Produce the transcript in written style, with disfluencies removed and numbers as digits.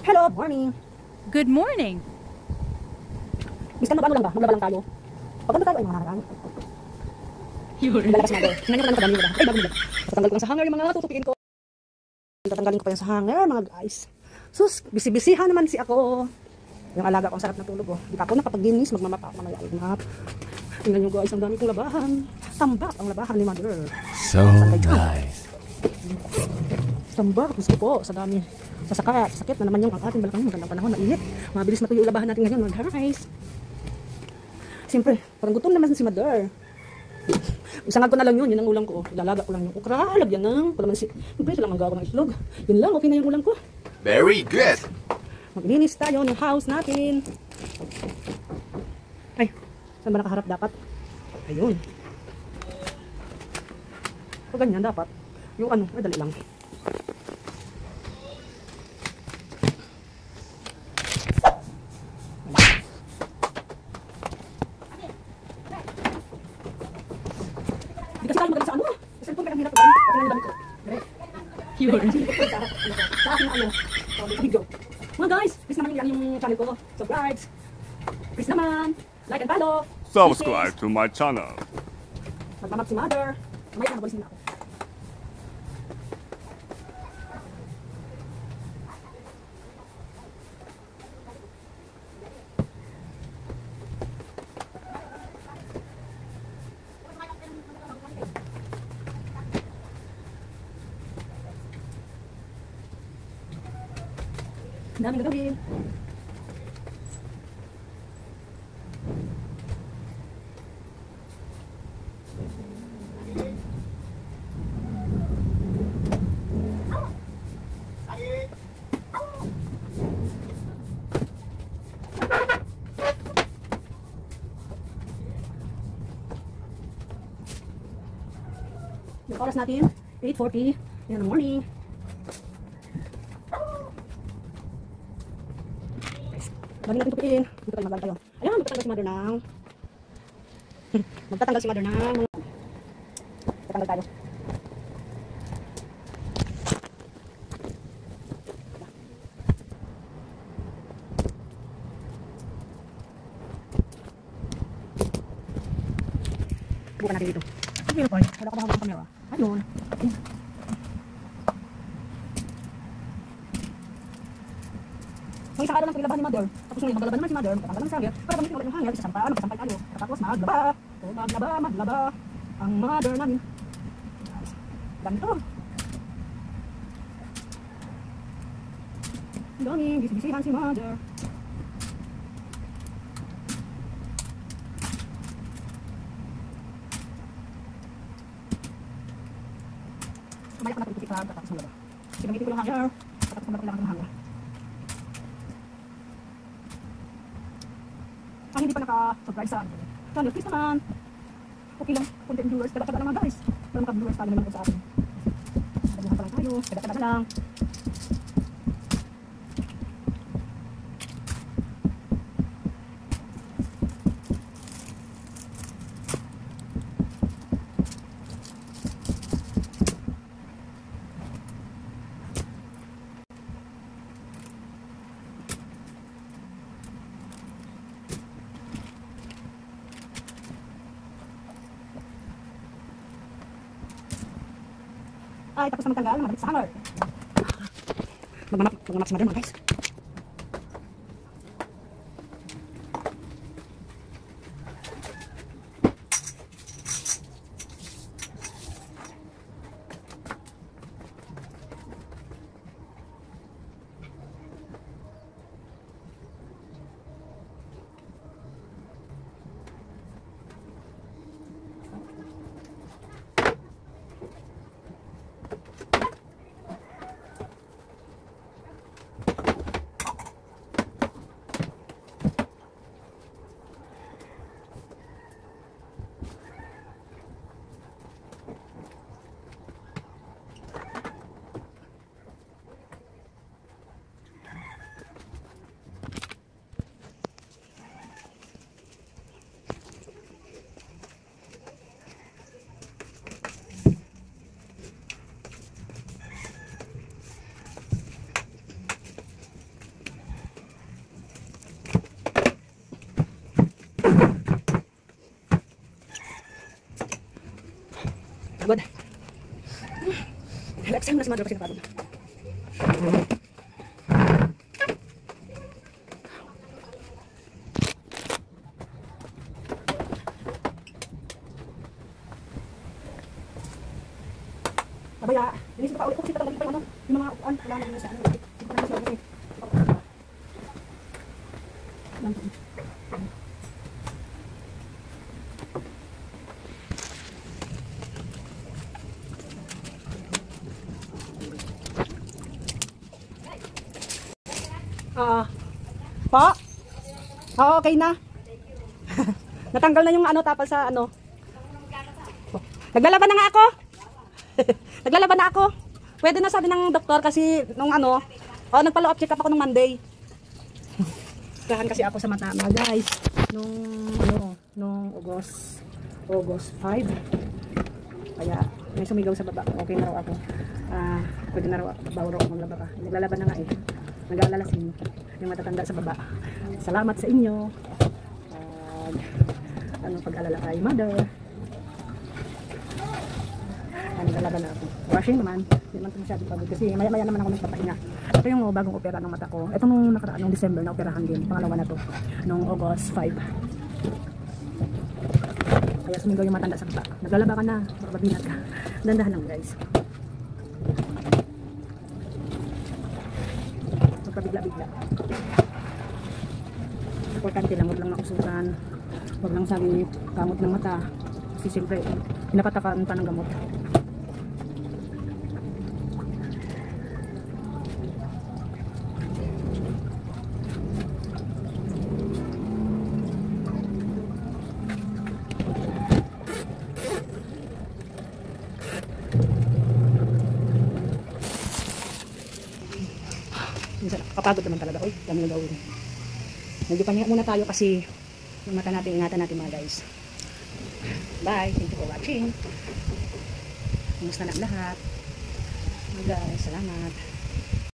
Hello, morning. Good morning. Miss kan, mag-ano lang ba? Maglaba lang tayo. Pagkano tayo ay mga nakaraan. Lalabas mother. Tingnan nyo naman kadami ba? Ay, bago mo. Tatanggal ko lang sa hanger yung mga tutupiin ko. Tatanggalin ko pa yung sa hanger, mga guys. Sus, bisi-bisihan naman si ako. Yung alaga ko, ang sarap na tulog oh. Di pa ako nakapag-ginis, magmamapa ako mamaya ulmap. Tingnan nyo guys, ang dami kong labahan. Tambak ang labahan ni mother. So nice. Tambak, gusto po, sa dami. Sakit na naman yung ang ating balakang magandang panahon, mainit. Mabilis na tuyo yung labahan natin ngayon, mga guys. Siyempre, parang gutom naman si mother. Isangag ko na lang yun ang ulam ko. Ilalaga ko lang yung ukra, lagyan ng kalamansi. Siyempre, lang ang gawa ng itlog. Yun lang, okay na yung ulam ko. Very good. Maglinis tayo ng house natin. Ay, saan ba nakaharap dapat? Ayun. Pag ganyan dapat, yung ano, ay dali lang. Di kasi tayo magaling sa ano. Sa cellphone ka lang hirap. Pagkakas ng damit ko. Yun. Sa akin ano, video. Mga guys, please naman yung channel ko. Subscribe. Please naman, like and follow. Subscribe to my channel. Magmamap si mother. May nakabolis nila ako. Daming gagawin. Yung oras natin, 8:40 in the morning. Bali natin tupiin. Dito tayo maglalagay tayo. Ayan, magtatanggal si mother ng magtatanggal si mother ng tatanggal tayo. Bukan natin dito. Sige na po. Wala ko mahawak ng camera. Ayun. May isang araw lang paglabahan ni mother. Tapos ngayon maglaba naman si mother. Magtatanggal ng hanger. Para gamitin ulit yung hanger. Magsasampay tayo. Tapos maglaba. Maglaba. Ang mother namin. Dami to. Daming bisibisihan si mother. Mamaya ko na tutupi ka. Tapos maglaba. Gamitin ko lang hanger. Tapos maglaba kailangan ng hanger. Ang hindi pa naka-subscribe sa akin channel, please naman. Okay lang, content viewers, kada-kada lang guys. Para maka-viewers tayo naman po sa atin. Kada-kada pa lang tayo, kada-kada lang. Ay, tapos na magtanggal, mabalik sa hanger. Magmamap si mother mga guys. Sa'yo na si mother kasi napagod. Abaya, inisip ko pa ulit ko kasi tatanggalin pa yung ano, yung mga upuan, wala na sa ano. Hindi ko pa naman siya po? Oo, okay na. Natanggal na yung ano, tapal sa ano. Oh, naglalaban na nga ako. Naglalaban na ako. Pwede na sabi ng doktor kasi nung ano, nagpa-follow up check up ako nung Monday. Kahan kasi ako sa mata mga guys. Nung August 5. Kaya may sumigaw sa baba. Okay na raw ako. Pwede na raw ako maglaba pa. Naglalaban na nga eh. Nag-aalalasin yung matatanda sa baba. Salamat sa inyo. Anong pag-alala kay mother. Naglalaban na ako. Washing naman. Hindi naman ito masyadong pagod kasi maya-maya naman ako nagpapahinga. Ito yung bagong opera ng mata ko. Ito nung nakaraan, nung December na operahan din. Pangalawa na to. Nung August 5. Kaya sumigaw yung matanda sa baba. Naglalaba ka na. Magbabinat ka. Dandahan lang guys. Magpabigla-bigla. Importante lang. Huwag lang mausukan. Huwag lang sabi kamot ng mata. Kasi siyempre, pinapatakaan pa ng gamot. Kapagod naman talaga. Uy, dami na gawin. Medyo pahinga muna tayo kasi yung mata natin, ingatan natin mga guys. Bye. Thank you for watching. Kumusta na ang lahat? Mga guys, salamat.